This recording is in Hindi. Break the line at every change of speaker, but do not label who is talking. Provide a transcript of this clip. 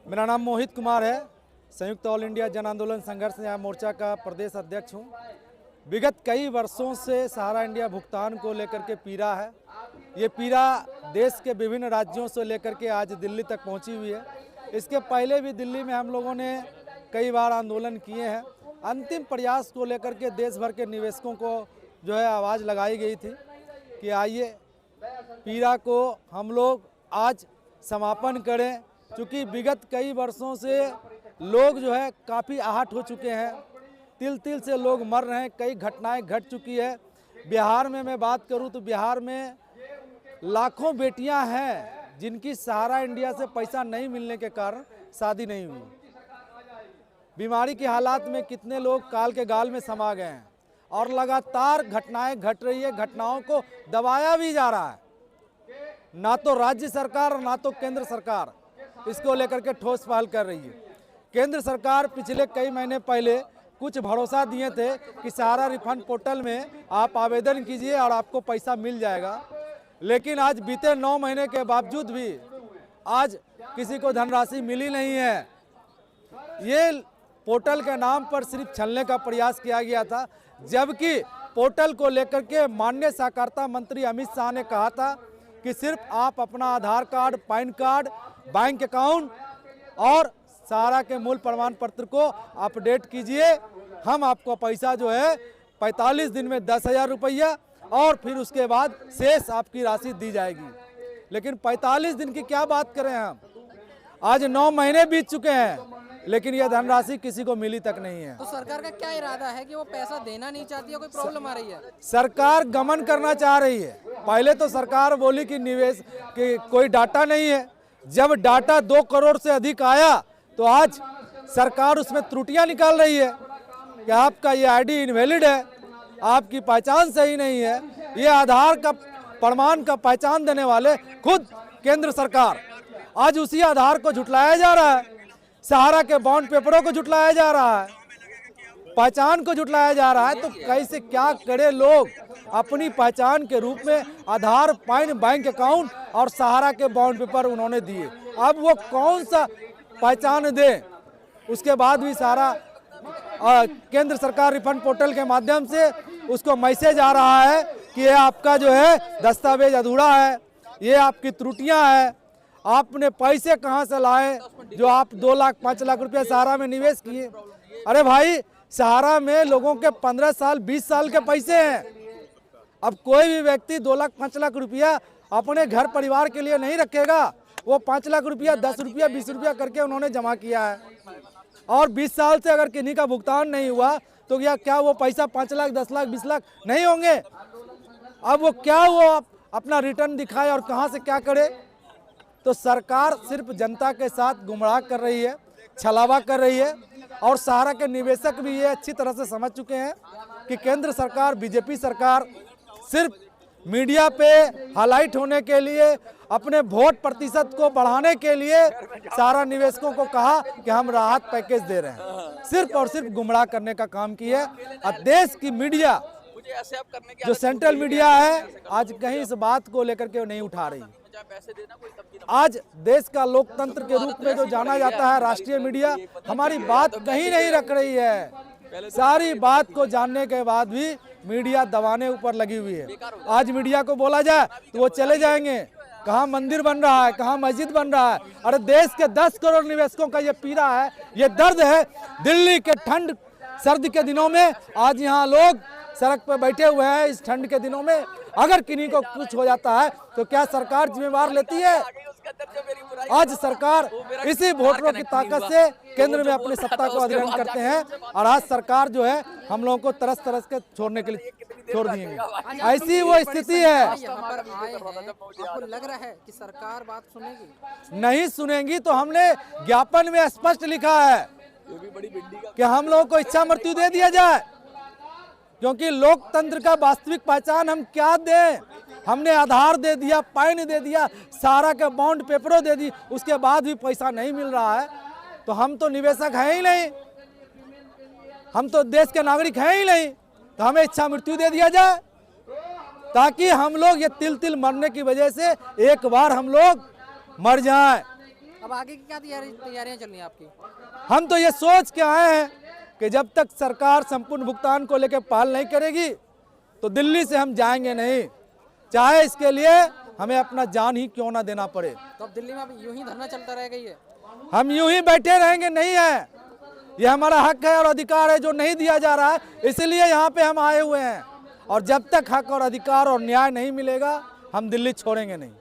मेरा नाम मोहित कुमार है। संयुक्त ऑल इंडिया जन आंदोलन संघर्ष न्याय मोर्चा का प्रदेश अध्यक्ष हूँ। विगत कई वर्षों से सहारा इंडिया भुगतान को लेकर के पीड़ा है। ये पीड़ा देश के विभिन्न राज्यों से लेकर के आज दिल्ली तक पहुँची हुई है। इसके पहले भी दिल्ली में हम लोगों ने कई बार आंदोलन किए हैं। अंतिम प्रयास को लेकर के देश भर के निवेशकों को जो है आवाज़ लगाई गई थी कि आइए पीड़ा को हम लोग आज समापन करें, क्योंकि विगत कई वर्षों से लोग जो है काफ़ी आहत हो चुके हैं। तिल तिल से लोग मर रहे हैं, कई घटनाएं घट चुकी है। बिहार में मैं बात करूं तो बिहार में लाखों बेटियां हैं जिनकी सहारा इंडिया से पैसा नहीं मिलने के कारण शादी नहीं हुई। बीमारी की हालात में कितने लोग काल के गाल में समा गए हैं और लगातार घटनाएं घट रही है। घटनाओं को दबाया भी जा रहा है। ना तो राज्य सरकार और ना तो केंद्र सरकार इसको लेकर के ठोस पहल कर रही है। केंद्र सरकार पिछले कई महीने पहले कुछ भरोसा दिए थे कि सहारा रिफंड पोर्टल में आप आवेदन कीजिए और आपको पैसा मिल जाएगा, लेकिन आज बीते 9 महीने के बावजूद भी आज किसी को धनराशि मिली नहीं है। ये पोर्टल के नाम पर सिर्फ छलने का प्रयास किया गया था, जबकि पोर्टल को लेकर के माननीय सहकारिता मंत्री अमित शाह ने कहा था कि सिर्फ आप अपना Aadhaar card, PAN card, bank account और सहारा के मूल प्रमाण पत्र को अपडेट कीजिए, हम आपको पैसा जो है 45 दिन में 10,000 रुपया और फिर उसके बाद शेष आपकी राशि दी जाएगी। लेकिन 45 दिन की क्या बात करें हम, आज 9 महीने बीत चुके हैं, लेकिन यह धनराशि किसी को मिली तक नहीं है।
तो सरकार का क्या इरादा है कि वो पैसा देना नहीं चाहती है? कोई प्रॉब्लम आ रही है?
सरकार गमन करना चाह रही है। पहले तो सरकार बोली कि निवेश कि कोई डाटा नहीं है। जब डाटा 2 करोड़ से अधिक आया तो आज सरकार उसमें त्रुटियां निकाल रही है कि आपका ये आईडी इनवैलिड है, आपकी पहचान सही नहीं है। ये आधार का प्रमाण का पहचान देने वाले खुद केंद्र सरकार, आज उसी आधार को झुटलाया जा रहा है। सहारा के बॉन्ड पेपरों को झुटलाया जा रहा है, पहचान को झुटलाया जा रहा है। तो कैसे क्या करे लोग अपनी पहचान के रूप में आधार, पैन, बैंक अकाउंट और सहारा के बॉन्ड पेपर उन्होंने दिए। अब वो कौन सा पहचान दे? उसके बाद भी सहारा केंद्र सरकार रिफंड पोर्टल के माध्यम से उसको मैसेज आ रहा है कि ये आपका जो है दस्तावेज अधूरा है, ये आपकी त्रुटियां हैं, आपने पैसे कहां से लाए जो आप 2 लाख 5 लाख रुपया सहारा में निवेश किए। अरे भाई, सहारा में लोगों के 15 साल 20 साल के पैसे हैं। अब कोई भी व्यक्ति 2 लाख 5 लाख रुपया अपने घर परिवार के लिए नहीं रखेगा। वो 5 लाख रुपया 10 रुपया 20 रुपया करके उन्होंने जमा किया है, और 20 साल से अगर किन्हीं का भुगतान नहीं हुआ तो क्या वो पैसा 5 लाख 10 लाख 20 लाख नहीं होंगे? अब वो अपना रिटर्न दिखाए और कहां से क्या करे? तो सरकार सिर्फ जनता के साथ गुमराह कर रही है, छलावा कर रही है। और सहारा के निवेशक भी ये अच्छी तरह से समझ चुके हैं कि केंद्र सरकार, बीजेपी सरकार सिर्फ मीडिया पे हाईलाइट होने के लिए, अपने वोट प्रतिशत को बढ़ाने के लिए सहारा निवेशकों को कहा कि हम राहत पैकेज दे रहे हैं। सिर्फ और सिर्फ गुमराह करने का काम किया। और देश की मीडिया, जो सेंट्रल मीडिया है, आज कहीं इस बात को लेकर के नहीं उठा रही। आज देश का लोकतंत्र के रूप में जो जाना जाता है राष्ट्रीय मीडिया, हमारी बात कहीं नहीं रख रही है। सारी बात को जानने के बाद भी मीडिया दबाने ऊपर लगी हुई है। आज मीडिया को बोला जाए तो वो चले जाएंगे, कहाँ मंदिर बन रहा है, कहाँ मस्जिद बन रहा है। अरे देश के 10 करोड़ निवेशकों का ये पीड़ा है, ये दर्द है। दिल्ली के ठंड सर्द के दिनों में आज यहाँ लोग सड़क पर बैठे हुए हैं। इस ठंड के दिनों में अगर किन्हीं को कुछ हो जाता है तो क्या सरकार जिम्मेवार लेती है? आज सरकार इसी वोटरों की ताकत से केंद्र में अपनी सत्ता को अधिग्रहण करते हैं, और आज सरकार जो है हम लोगों को तरस तरस के छोड़ने के लिए छोड़ देंगे। ऐसी वो स्थिति है।
आपको लग रहा है कि सरकार बात सुनेगी?
नहीं सुनेगी तो हमने ज्ञापन में स्पष्ट लिखा है कि हम लोगों को इच्छा मृत्यु दे दिया जाए, क्योंकि लोकतंत्र का वास्तविक पहचान हम क्या दें? हमने आधार दे दिया, पैन दे दिया, सहारा के बॉन्ड पेपरों दे दी, उसके बाद भी पैसा नहीं मिल रहा है। तो हम तो निवेशक हैं ही नहीं, हम तो देश के नागरिक हैं ही नहीं। तो हमें इच्छा मृत्यु दे दिया जाए, ताकि हम लोग ये तिल तिल मरने की वजह से एक बार हम लोग मर जाएं।
अब आगे की क्या तैयारियां चल रही हैं आपकी?
हम तो ये सोच के आए हैं कि जब तक सरकार संपूर्ण भुगतान को लेकर पहल नहीं करेगी तो दिल्ली से हम जाएंगे नहीं, चाहे इसके लिए हमें अपना जान ही क्यों ना देना पड़े।
तो अब दिल्ली में अब यूं ही धरना चलता रहेगा ये?
हम यूं ही बैठे रहेंगे नहीं है, ये हमारा हक है और अधिकार है जो नहीं दिया जा रहा है, इसलिए यहाँ पे हम आए हुए हैं। और जब तक हक और अधिकार और न्याय नहीं मिलेगा हम दिल्ली छोड़ेंगे नहीं।